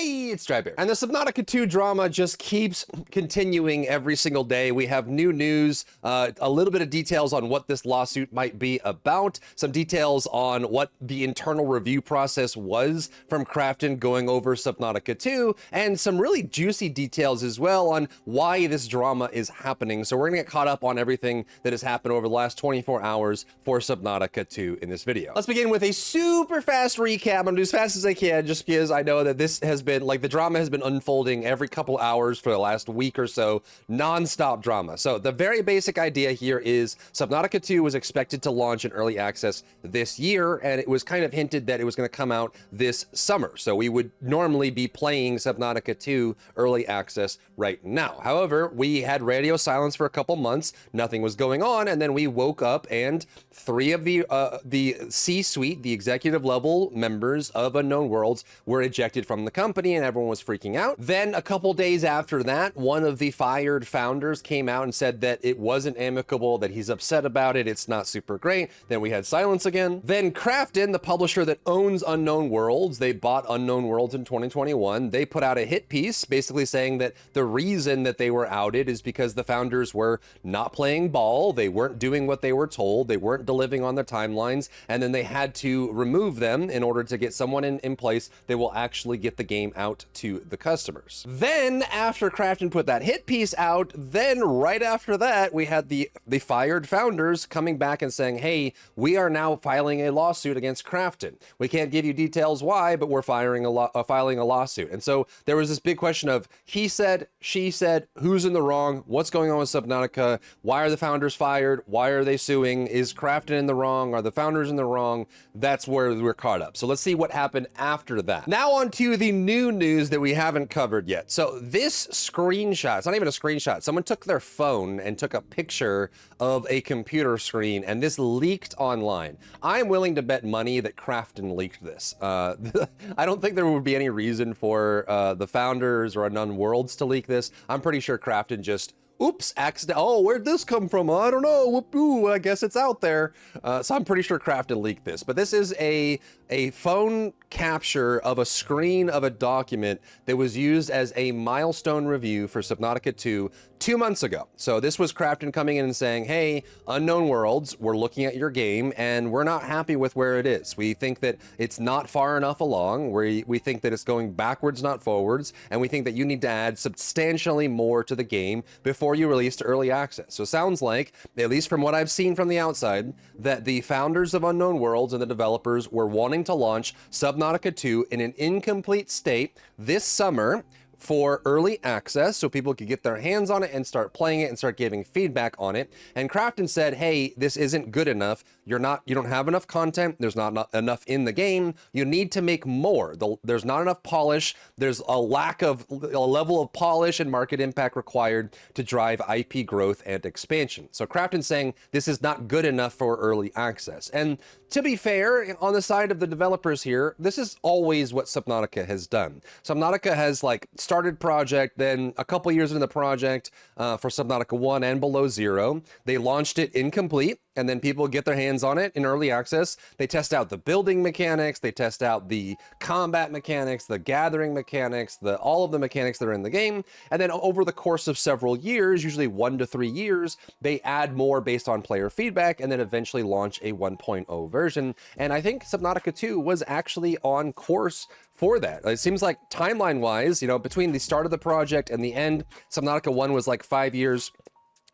Hey, it's Drybear. And the Subnautica 2 drama just keeps continuing every single day. We have new news, a little bit of details on what this lawsuit might be about, some details on what the internal review process was from Krafton going over Subnautica 2, and some really juicy details as well on why this drama is happening. So we're gonna get caught up on everything that has happened over the last 24 hours for Subnautica 2 in this video. Let's begin with a super fast recap. I'm gonna do as fast as I can just because I know that this has been, like, the drama has been unfolding every couple hours for the last week or so, non-stop drama. So the very basic idea here is Subnautica 2 was expected to launch in early access this year, and it was kind of hinted that it was going to come out this summer. So we would normally be playing Subnautica 2 early access right now. However, we had radio silence for a couple months, nothing was going on, and then we woke up and three of the C-suite, the executive level members of Unknown Worlds, were ejected from the company, and everyone was freaking out. Then a couple days after that, one of the fired founders came out and said that it wasn't amicable, that he's upset about it, it's not super great. Then we had silence again. Then Krafton, the publisher that owns Unknown Worlds, they bought Unknown Worlds in 2021. They put out a hit piece basically saying that the reason that they were outed is because the founders were not playing ball, they weren't doing what they were told, they weren't delivering on their timelines, and then they had to remove them in order to get someone in place that will actually get the game out to the customers. Then after Krafton put that hit piece out, then right after that, we had the fired founders coming back and saying, hey, we are now filing a lawsuit against Krafton. We can't give you details why, but we're filing a lawsuit. And so there was this big question of he said, she said, who's in the wrong? What's going on with Subnautica? Why are the founders fired? Why are they suing? Is Krafton in the wrong? Are the founders in the wrong? That's where we're caught up. So let's see what happened after that. Now on to the new news that we haven't covered yet. So this screenshot, it's not even a screenshot. Someone took their phone and took a picture of a computer screen, and this leaked online. I'm willing to bet money that Krafton leaked this. I don't think there would be any reason for the founders or Unknown Worlds to leak this. I'm pretty sure Krafton just, oops, accident. Oh, where'd this come from? I don't know. Ooh, I guess it's out there. So I'm pretty sure Krafton leaked this. But this is a phone capture of a screen of a document that was used as a milestone review for Subnautica 2 2 months ago. So this was Krafton coming in and saying, hey, Unknown Worlds, we're looking at your game and we're not happy with where it is. We think that it's not far enough along. We think that it's going backwards, not forwards. And we think that you need to add substantially more to the game before you release to early access. So it sounds like, at least from what I've seen from the outside, that the founders of Unknown Worlds and the developers were wanting to launch Subnautica 2 in an incomplete state this summer for early access so people could get their hands on it and start playing it and start giving feedback on it. And Krafton said, hey, this isn't good enough. You don't have enough content. There's not enough in the game. You need to make more. There's not enough polish. There's a level of polish and market impact required to drive IP growth and expansion. So Krafton's saying this is not good enough for early access. And to be fair, on the side of the developers here, this is always what Subnautica has done. Subnautica has started project, then a couple years into the project for Subnautica 1 and Below Zero, they launched it incomplete, and then people get their hands on it in early access. They test out the building mechanics, they test out the combat mechanics, the gathering mechanics, all of the mechanics that are in the game, and then over the course of several years, usually 1 to 3 years, they add more based on player feedback, and then eventually launch a 1.0 version. And I think Subnautica 2 was actually on course for that. It seems like timeline-wise, between the start of the project and the end, Subnautica 1 was like 5 years,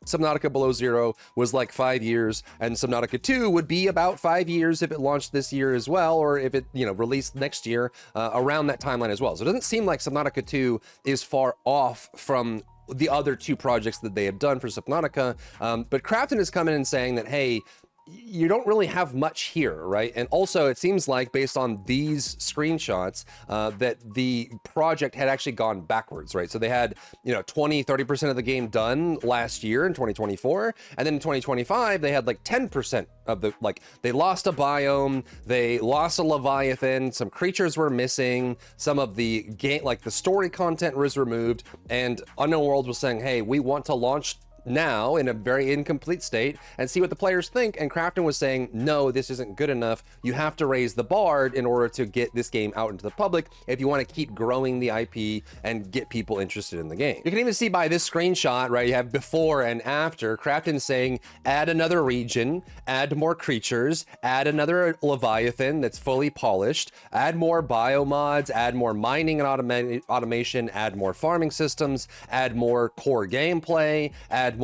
Subnautica Below Zero was like 5 years, and Subnautica 2 would be about 5 years if it launched this year as well, or if it, released next year, around that timeline as well. So it doesn't seem like Subnautica 2 is far off from the other two projects that they have done for Subnautica. But Krafton is coming in saying that, hey, you don't really have much here, right? And also it seems like, based on these screenshots, that the project had actually gone backwards, right? So they had 20-30% of the game done last year in 2024, and then in 2025 they had like 10% of the, they lost a biome, they lost a leviathan, some creatures were missing, some of the game, the story content was removed, and Unknown Worlds was saying, hey, we want to launch now in a very incomplete state and see what the players think. And Krafton was saying, no, this isn't good enough. You have to raise the bar in order to get this game out into the public if you want to keep growing the IP and get people interested in the game. You can even see by this screenshot, right, you have before and after, Krafton saying, add another region, add more creatures, add another Leviathan that's fully polished, add more biomods, add more mining and automation, add more farming systems, add more core gameplay, add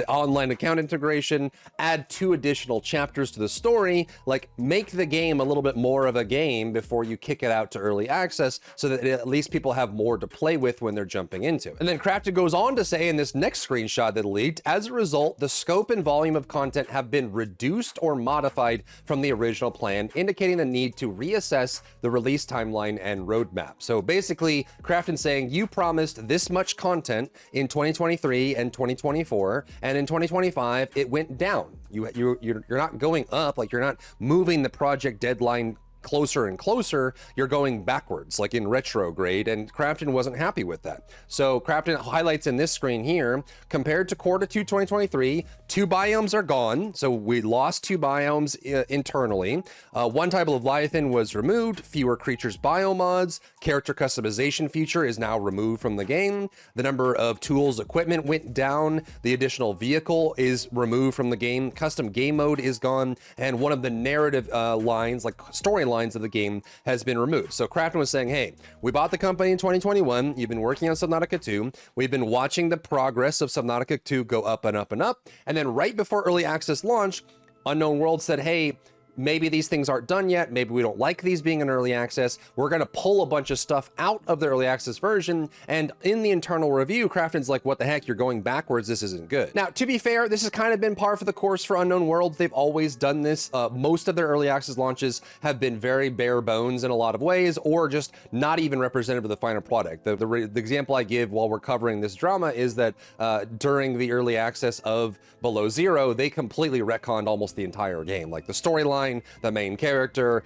online account integration, add 2 additional chapters to the story, like make the game a little bit more of a game before you kick it out to early access so that at least people have more to play with when they're jumping into it. And then Krafton goes on to say in this next screenshot that leaked, as a result, the scope and volume of content have been reduced or modified from the original plan, indicating the need to reassess the release timeline and roadmap. So basically, Krafton saying you promised this much content in 2023 and 2024, and in 2025 it went down. You're not going up, like you're not moving the project deadline closer and closer, you're going backwards, like in retrograde, and Krafton wasn't happy with that. So Krafton highlights in this screen here, compared to quarter 2 2023, 2 biomes are gone. So we lost 2 biomes internally. 1 type of Leviathan was removed, fewer creatures biomods, character customization feature is now removed from the game. The number of tools, equipment went down, the additional vehicle is removed from the game, custom game mode is gone, and one of the narrative lines, like story lines of the game, has been removed. So Krafton was saying, hey, we bought the company in 2021, you've been working on Subnautica 2, we've been watching the progress of Subnautica 2 go up and up and up, and then right before early access launch, Unknown World said, hey, maybe these things aren't done yet, maybe we don't like these being in early access, we're going to pull a bunch of stuff out of the early access version. And in the internal review, Krafton's like, what the heck, you're going backwards, this isn't good. Now, to be fair, this has kind of been par for the course for Unknown Worlds. They've always done this. Most of their early access launches have been very bare bones in a lot of ways, or just not even representative of the final product. The example I give while we're covering this drama is that during the early access of Below Zero, they completely retconned almost the entire game, like the storyline, the main character,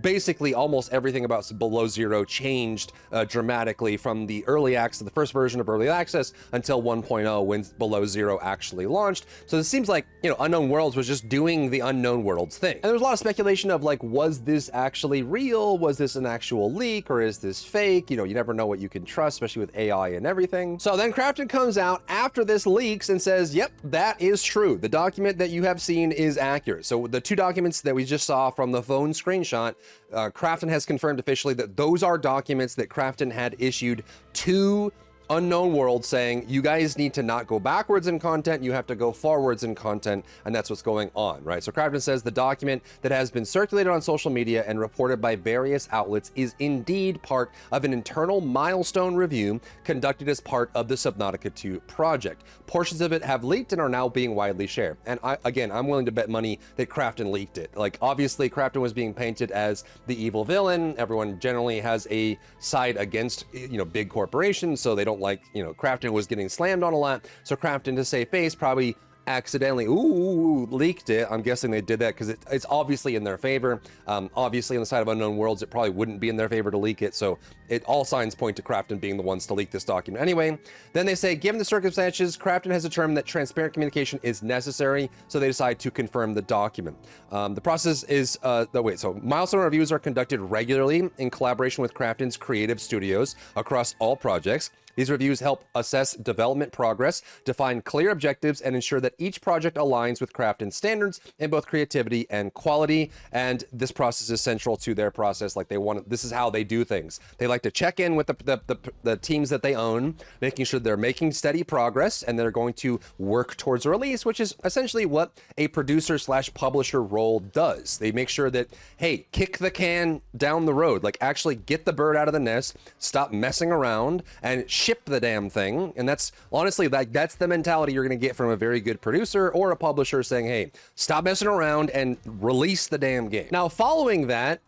basically almost everything about Below Zero changed dramatically from the early access, the first version of early access, until 1.0 when Below Zero actually launched. So it seems like, Unknown Worlds was just doing the Unknown Worlds thing. And there was a lot of speculation of like, was this actually real? Was this an actual leak, or is this fake? You never know what you can trust, especially with AI and everything. So then Krafton comes out after this leaks and says, yep, that is true. The document that you have seen is accurate. So the 2 documents that we just saw from the phone screenshot, Krafton has confirmed officially that those are documents that Krafton had issued to Unknown World, saying you guys need to not go backwards in content, you have to go forwards in content, and that's what's going on, right? So Krafton says the document that has been circulated on social media and reported by various outlets is indeed part of an internal milestone review conducted as part of the Subnautica 2 project. Portions of it have leaked and are now being widely shared. And I'm willing to bet money that Krafton leaked it. Like, obviously Krafton was being painted as the evil villain. Everyone generally has a side against, big corporations, so they don't like, Krafton was getting slammed on a lot. So Krafton, to save face, probably accidentally leaked it. I'm guessing they did that because it's obviously in their favor. Obviously on the side of Unknown Worlds, it probably wouldn't be in their favor to leak it. So all signs point to Krafton being the ones to leak this document. Anyway, then they say, given the circumstances, Krafton has determined that transparent communication is necessary, so they decide to confirm the document. The process is, so milestone reviews are conducted regularly in collaboration with Krafton's creative studios across all projects. These reviews help assess development progress, define clear objectives, and ensure that each project aligns with Krafton's standards in both creativity and quality. And this process is central to their process. Like, this is how they do things. They like to check in with the teams that they own, making sure they're making steady progress, and they're going to work towards a release, which is essentially what a producer/publisher role does. They make sure that, hey, kick the can down the road, like actually get the bird out of the nest, stop messing around, and ship the damn thing. And that's honestly, that's the mentality you're going to get from a very good producer or a publisher, saying, hey, stop messing around and release the damn game. Now, following that,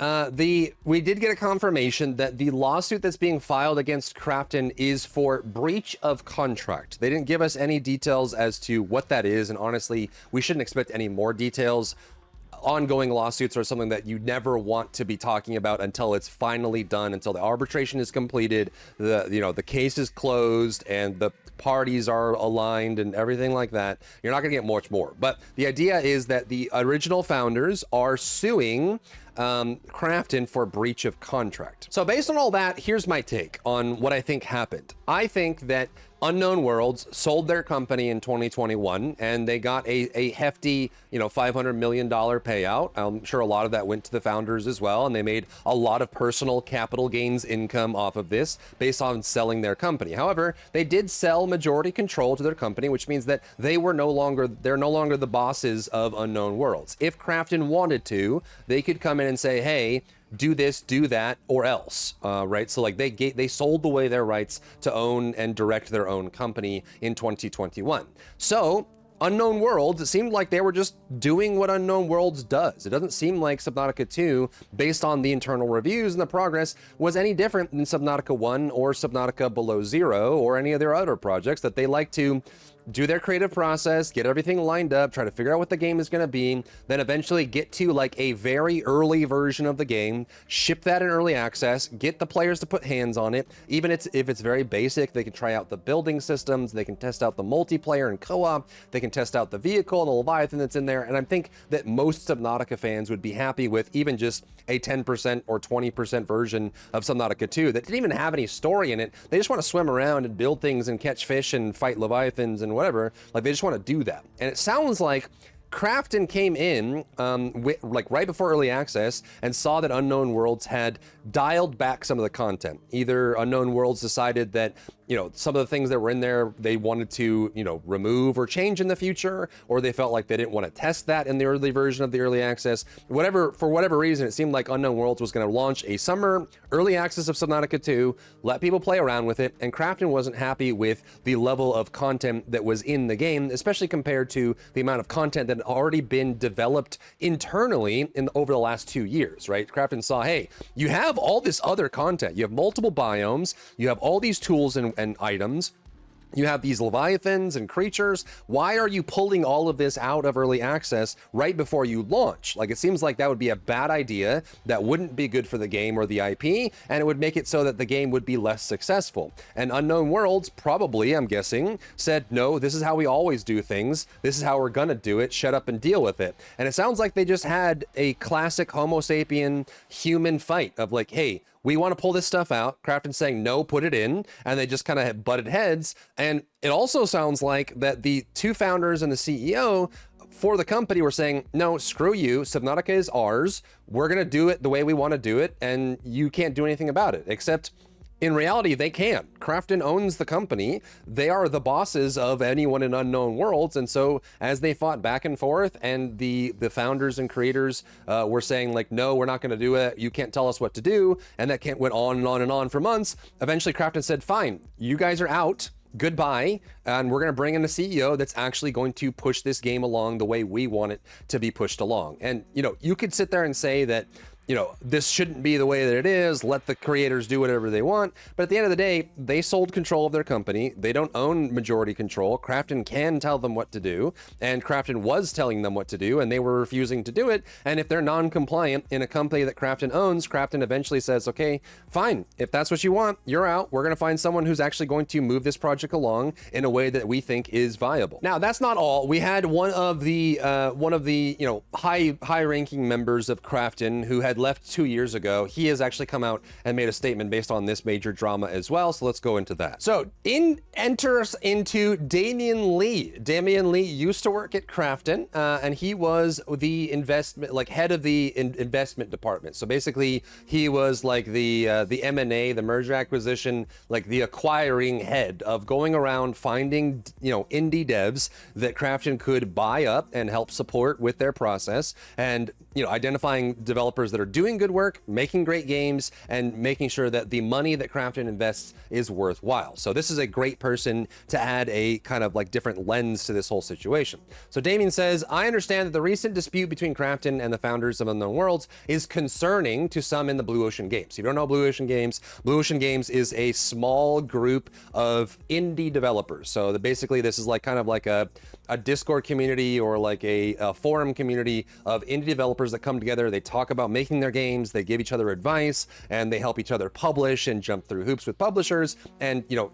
we did get a confirmation that the lawsuit that's being filed against Krafton is for breach of contract. They didn't give us any details as to what that is, and honestly, we shouldn't expect any more details. ongoing lawsuits are something that you never want to be talking about until it's finally done, until the arbitration is completed, the case is closed, and the parties are aligned and everything like that. You're not going to get much more. But the idea is that the original founders are suing Krafton for breach of contract. So based on all that, here's my take on what I think happened. I think that Unknown Worlds sold their company in 2021 and they got a hefty, $500 million payout. I'm sure a lot of that went to the founders as well, and they made a lot of personal capital gains income off of this based on selling their company. However, they did sell majority control to their company, which means that they're no longer the bosses of Unknown Worlds. If Krafton wanted to, they could come in and say, hey, do this, do that, or else, right? So like they sold away their rights to own and direct their own company in 2021. So Unknown Worlds, it seemed like they were just doing what Unknown Worlds does. It doesn't seem like Subnautica 2, based on the internal reviews and the progress, was any different than Subnautica 1 or Subnautica Below Zero or any of their other projects, that they like to do their creative process, get everything lined up, try to figure out what the game is going to be, then eventually get to like a very early version of the game, ship that in early access, get the players to put hands on it. Even if it's very basic, they can try out the building systems, they can test out the multiplayer and co-op, they can test out the vehicle and the Leviathan that's in there. And I think that most Subnautica fans would be happy with even just a 10% or 20% version of Subnautica 2 that didn't even have any story in it. They just want to swim around and build things and catch fish and fight Leviathans and whatever. Like, they just want to do that. And it sounds like Krafton came in right before early access and saw that Unknown Worlds had dialed back some of the content. Either Unknown Worlds decided that, some of the things that were in there they wanted to, remove or change in the future, or they felt like they didn't want to test that in the early version of the early access. For whatever reason, it seemed like Unknown Worlds was going to launch a summer early access of Subnautica 2, let people play around with it, and Krafton wasn't happy with the level of content that was in the game, especially compared to the amount of content that had already been developed internally over the last 2 years, right? Krafton saw, hey, you have all this other content, you have multiple biomes, you have all these tools and items, you have these Leviathans and creatures. Why are you pulling all of this out of early access right before you launch? Like, it seems like that would be a bad idea. That wouldn't be good for the game or the IP, and it would make it so that the game would be less successful. And Unknown Worlds probably, I'm guessing, said, no, this is how we always do things. This is how we're gonna do it. Shut up and deal with it. And it sounds like they just had a classic Homo sapien human fight of like, hey, we want to pull this stuff out. Krafton saying, no, put it in. And they just kind of butted heads. And it also sounds like that the two founders and the CEO for the company were saying, no, screw you. Subnautica is ours. We're going to do it the way we want to do it. And you can't do anything about it, except in reality, they can. Krafton owns the company. They are the bosses of anyone in Unknown Worlds. And so as they fought back and forth and the founders and creators were saying like, no, we're not going to do it. You can't tell us what to do. And that went on and on and on for months. Eventually Krafton said, fine, you guys are out. Goodbye. And we're going to bring in a CEO that's actually going to push this game along the way we want it to be pushed along. And, you could sit there and say that, this shouldn't be the way that it is. Let the creators do whatever they want. But at the end of the day, they sold control of their company. They don't own majority control. Krafton can tell them what to do. And Krafton was telling them what to do, and they were refusing to do it. And if they're non-compliant in a company that Krafton owns, Krafton eventually says, okay, fine. If that's what you want, you're out. We're going to find someone who's actually going to move this project along in a way that we think is viable. Now, that's not all. We had one of the high-ranking members of Krafton who had left 2 years ago. He has actually come out and made a statement based on this major drama as well. So let's go into that. So enters into Damian Lee. Damian Lee used to work at Krafton, and he was the head of the investment department. So basically, he was like the M&A, the merger acquisition, like the acquiring head of going around finding indie devs that Krafton could buy up and help support with their process, and identifying developers that are are doing good work, making great games, and making sure that the money that Krafton invests is worthwhile. So this is a great person to add a kind of like different lens to this whole situation. So Damien says, I understand that the recent dispute between Krafton and the founders of Unknown Worlds is concerning to some in the Blue Ocean Games. If you don't know Blue Ocean Games is a small group of indie developers. So basically this is like kind of like a Discord community or like a forum community of indie developers that come together. They talk about making their games, they give each other advice, and they help each other publish and jump through hoops with publishers. And, you know,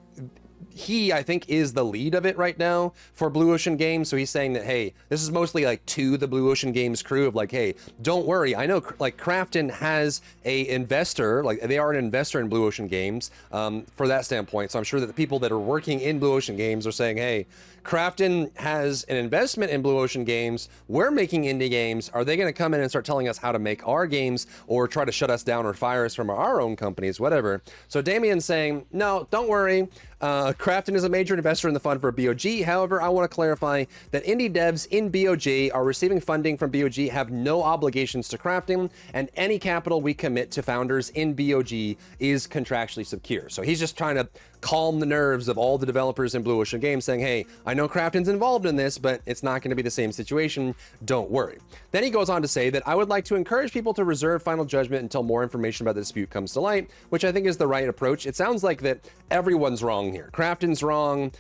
he, I think, is the lead of it right now for Blue Ocean Games. So he's saying that, hey, this is mostly like to the Blue Ocean Games crew of like, hey, don't worry. I know like Krafton has a investor, like they are an investor in Blue Ocean Games for that standpoint. So I'm sure that the people that are working in Blue Ocean Games are saying, hey, Krafton has an investment in Blue Ocean Games. We're making indie games. Are they going to come in and start telling us how to make our games or try to shut us down or fire us from our own companies, whatever? So Damien's saying, no, don't worry. Krafton is a major investor in the fund for BOG. However, I want to clarify that indie devs in BOG are receiving funding from BOG, have no obligations to Krafton, and any capital we commit to founders in BOG is contractually secure. So he's just trying to calm the nerves of all the developers in Blue Ocean Games, saying, hey, I know Krafton's involved in this, but it's not going to be the same situation. Don't worry. Then he goes on to say that I would like to encourage people to reserve final judgment until more information about the dispute comes to light, which I think is the right approach. It sounds like that everyone's wrong here. Krafton's wrong,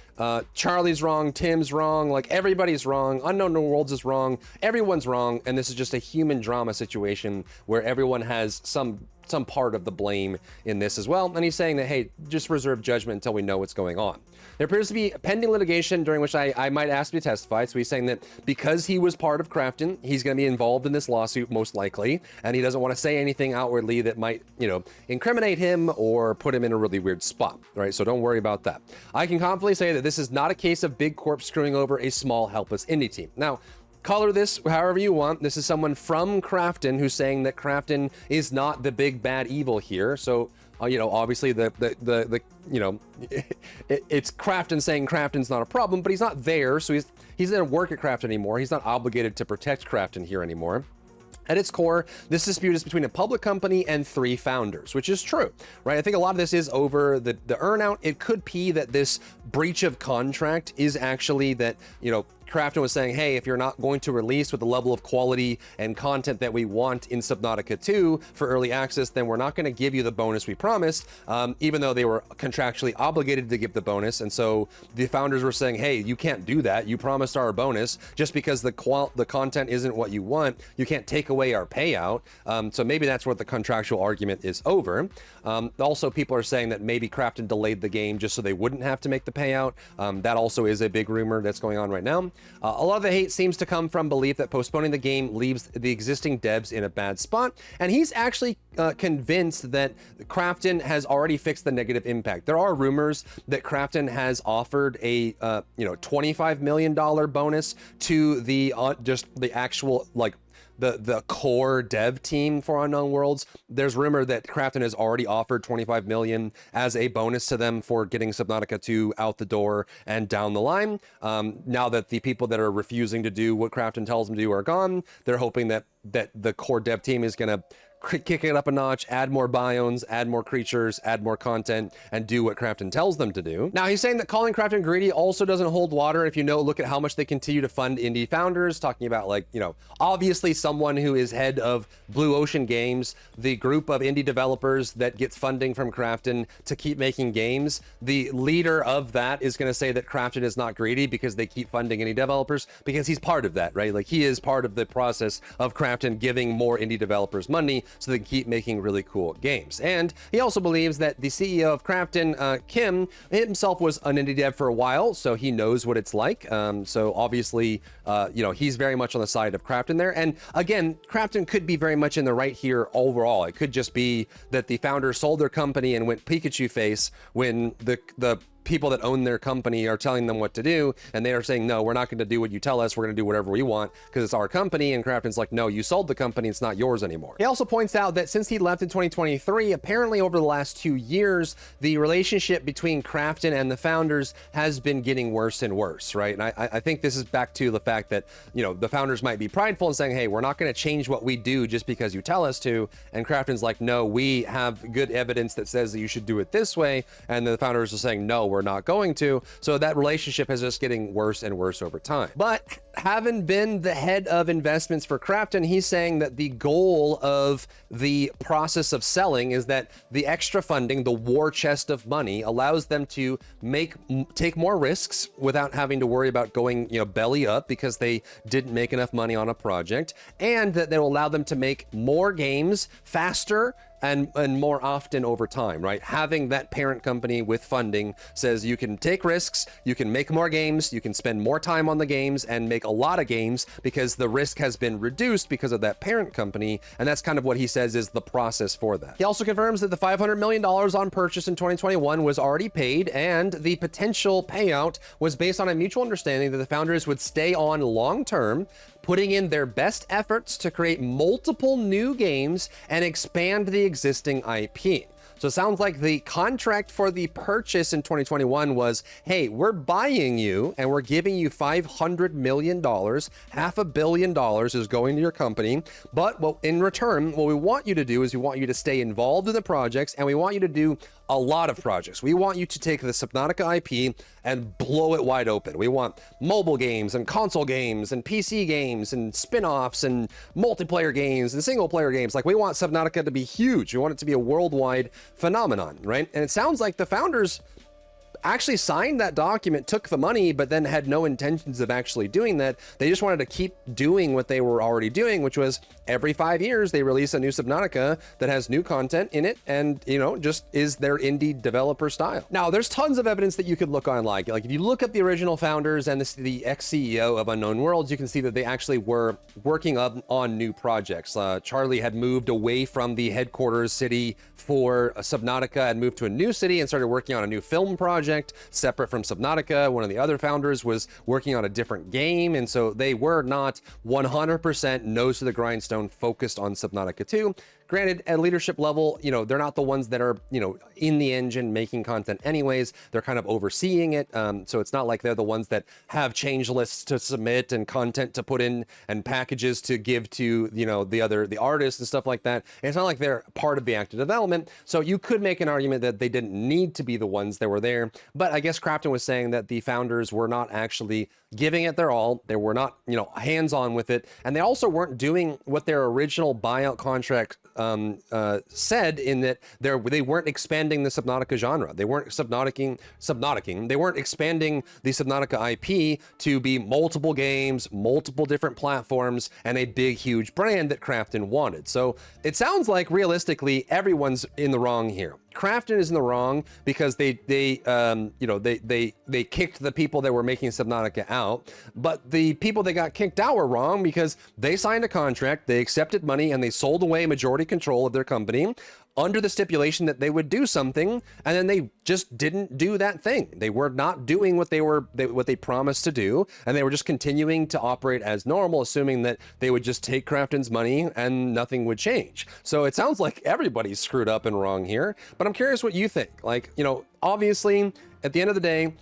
Charlie's wrong, Tim's wrong, like everybody's wrong, Unknown Worlds is wrong, everyone's wrong, and this is just a human drama situation where everyone has some part of the blame in this as well. And he's saying that, hey, just reserve judgment until we know what's going on. There appears to be pending litigation during which I might ask to testify. So he's saying that because he was part of Krafton, he's going to be involved in this lawsuit most likely, and he doesn't want to say anything outwardly that might, you know, incriminate him or put him in a really weird spot, right? So don't worry about that. I can confidently say that this is not a case of big corp screwing over a small helpless indie team. Now, color this however you want. This is someone from Krafton who's saying that Krafton is not the big bad evil here. So, you know, obviously the you know, it's Krafton saying Krafton's not a problem, but he's not there. So he's going to work at Krafton anymore. He's not obligated to protect Krafton here anymore. At its core, this dispute is between a public company and 3 founders, which is true, right? I think a lot of this is over the earnout. It could be that this breach of contract is actually that, you know, Krafton was saying, hey, if you're not going to release with the level of quality and content that we want in Subnautica 2 for early access, then we're not going to give you the bonus we promised, even though they were contractually obligated to give the bonus. And so the founders were saying, hey, you can't do that. You promised our bonus. Just because the content isn't what you want, you can't take away our payout. So maybe that's what the contractual argument is over. Also, people are saying that maybe Krafton delayed the game just so they wouldn't have to make the payout. That also is a big rumor that's going on right now. A lot of the hate seems to come from belief that postponing the game leaves the existing devs in a bad spot, and he's actually convinced that Krafton has already fixed the negative impact. There are rumors that Krafton has offered a $25 million bonus to the just the actual like the core dev team for Unknown Worlds. There's rumor that Krafton has already offered 25 million as a bonus to them for getting Subnautica 2 out the door and down the line. Now that the people that are refusing to do what Krafton tells them to do are gone, they're hoping that the core dev team is going to kick it up a notch, add more biomes, add more creatures, add more content, and do what Krafton tells them to do. Now, he's saying that calling Krafton greedy also doesn't hold water. If you know, look at how much they continue to fund indie founders, talking about like, you know, obviously someone who is head of Blue Ocean Games, the group of indie developers that gets funding from Krafton to keep making games. The leader of that is going to say that Krafton is not greedy because they keep funding indie developers, because he's part of that, right? Like he is part of the process of Krafton giving more indie developers money so they can keep making really cool games. And he also believes that the CEO of Krafton, Kim, himself was an indie dev for a while, so he knows what it's like. So obviously, you know, he's very much on the side of Krafton there. And again, Krafton could be very much in the right here overall. It could just be that the founders sold their company and went Pikachu face when the people that own their company are telling them what to do, and they are saying, no, we're not going to do what you tell us, we're going to do whatever we want because it's our company. And Krafton's like, no, you sold the company, it's not yours anymore. He also points out that since he left in 2023, apparently over the last 2 years, the relationship between Krafton and the founders has been getting worse and worse, right? And I think this is back to the fact that, you know, the founders might be prideful and saying, hey, we're not going to change what we do just because you tell us to. And Krafton's like, no, we have good evidence that says that you should do it this way. And the founders are saying, no, we're not going to. So that relationship is just getting worse and worse over time. But having been the head of investments for Krafton, he's saying that the goal of the process of selling is that the extra funding, the war chest of money, allows them to take more risks without having to worry about going, you know, belly up because they didn't make enough money on a project, and that they will allow them to make more games faster and more often over time, right? Having that parent company with funding says you can take risks, you can make more games, you can spend more time on the games and make a lot of games because the risk has been reduced because of that parent company. And that's kind of what he says is the process for that. He also confirms that the $500 million on purchase in 2021 was already paid, and the potential payout was based on a mutual understanding that the founders would stay on long term, putting in their best efforts to create multiple new games and expand the existing IP. So it sounds like the contract for the purchase in 2021 was, hey, we're buying you and we're giving you $500 million, $500 million is going to your company. But in return, what we want you to do is we want you to stay involved in the projects, and we want you to do a lot of projects. We want you to take the Subnautica IP and blow it wide open. We want mobile games and console games and PC games and spin-offs and multiplayer games and single player games. Like, we want Subnautica to be huge. We want it to be a worldwide phenomenon, right? And it sounds like the founders actually signed that document, took the money, but then had no intentions of actually doing that. They just wanted to keep doing what they were already doing, which was every 5 years they release a new Subnautica that has new content in it, and, you know, just is their indie developer style. Now, there's tons of evidence that you could look online. Like if you look at the original founders and the ex-CEO of Unknown Worlds, you can see that they actually were working on new projects. Charlie had moved away from the headquarters city for Subnautica and moved to a new city and started working on a new film project separate from Subnautica. One of the other founders was working on a different game, and so they were not 100% nose to the grindstone focused on Subnautica 2. Granted, at leadership level, you know, they're not the ones that are, you know, in the engine making content anyways. They're kind of overseeing it. So it's not like they're the ones that have change lists to submit and content to put in and packages to give to, you know, the artists and stuff like that. And it's not like they're part of the active development. So you could make an argument that they didn't need to be the ones that were there. But I guess Krafton was saying that the founders were not actually giving it their all. They were not, you know, hands-on with it. And they also weren't doing what their original buyout contract said, in that they weren't expanding the Subnautica genre. They weren't Subnauticing. They weren't expanding the Subnautica IP to be multiple games, multiple different platforms, and a big, huge brand that Krafton wanted. So it sounds like realistically everyone's in the wrong here. Krafton is in the wrong because they kicked the people that were making Subnautica out, but the people that got kicked out were wrong because they signed a contract, they accepted money, and they sold away majority control of their company under the stipulation that they would do something, and then they just didn't do that thing. They were not doing what they promised to do, and they were just continuing to operate as normal, assuming that they would just take Krafton's money and nothing would change. So it sounds like everybody's screwed up and wrong here, but I'm curious what you think. Like, you know, obviously, at the end of the day,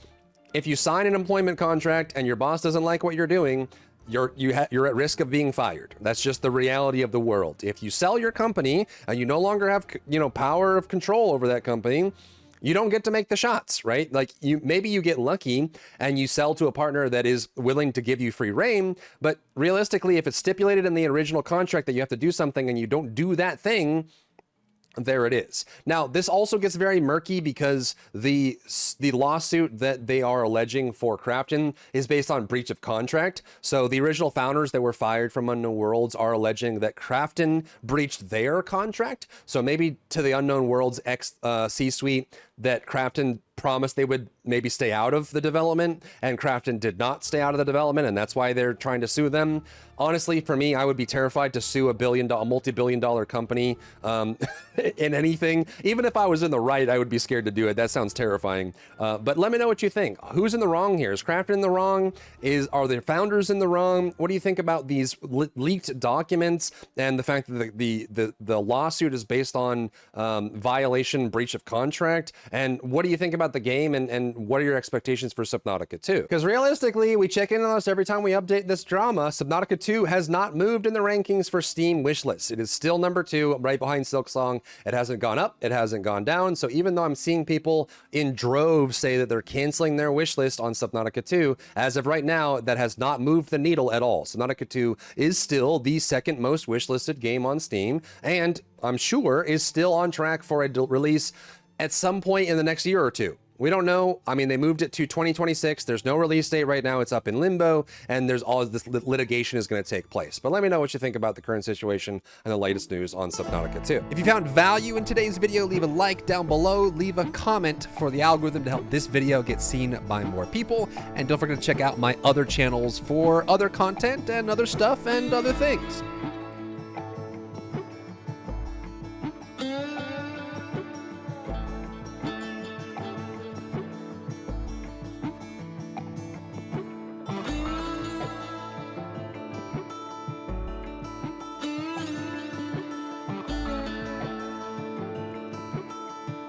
if you sign an employment contract and your boss doesn't like what you're doing, you're at risk of being fired. That's just the reality of the world. If you sell your company and you no longer have, you know, power of control over that company, you don't get to make the shots, right? Like, maybe you get lucky and you sell to a partner that is willing to give you free reign, but realistically, if it's stipulated in the original contract that you have to do something and you don't do that thing, there it is. Now, this also gets very murky because the lawsuit that they are alleging for Krafton is based on breach of contract. So the original founders that were fired from Unknown Worlds are alleging that Krafton breached their contract. So maybe to the Unknown Worlds C-suite that Krafton promised they would maybe stay out of the development, and Krafton did not stay out of the development, and that's why they're trying to sue them. Honestly, for me, I would be terrified to sue a multi-billion-dollar company in anything. Even if I was in the right, I would be scared to do it. That sounds terrifying. But let me know what you think. Who's in the wrong here? Is Krafton in the wrong? Are the founders in the wrong? What do you think about these leaked documents and the fact that the lawsuit is based on violation, breach of contract? And what do you think about the game, and what are your expectations for Subnautica 2? Because realistically, we check in on us every time we update this drama. Subnautica 2 has not moved in the rankings for Steam wishlists. It is still number 2, right behind Silksong. It hasn't gone up, it hasn't gone down. So even though I'm seeing people in droves say that they're canceling their wishlist on Subnautica 2, as of right now, that has not moved the needle at all. Subnautica 2 is still the second most wishlisted game on Steam, and I'm sure is still on track for a release at some point in the next year or two. We don't know. I mean, they moved it to 2026. There's no release date right now. It's up in limbo, and there's all this litigation is going to take place. But let me know what you think about the current situation and the latest news on Subnautica 2. If you found value in today's video, leave a like down below. Leave a comment for the algorithm to help this video get seen by more people. And don't forget to check out my other channels for other content and other stuff and other things.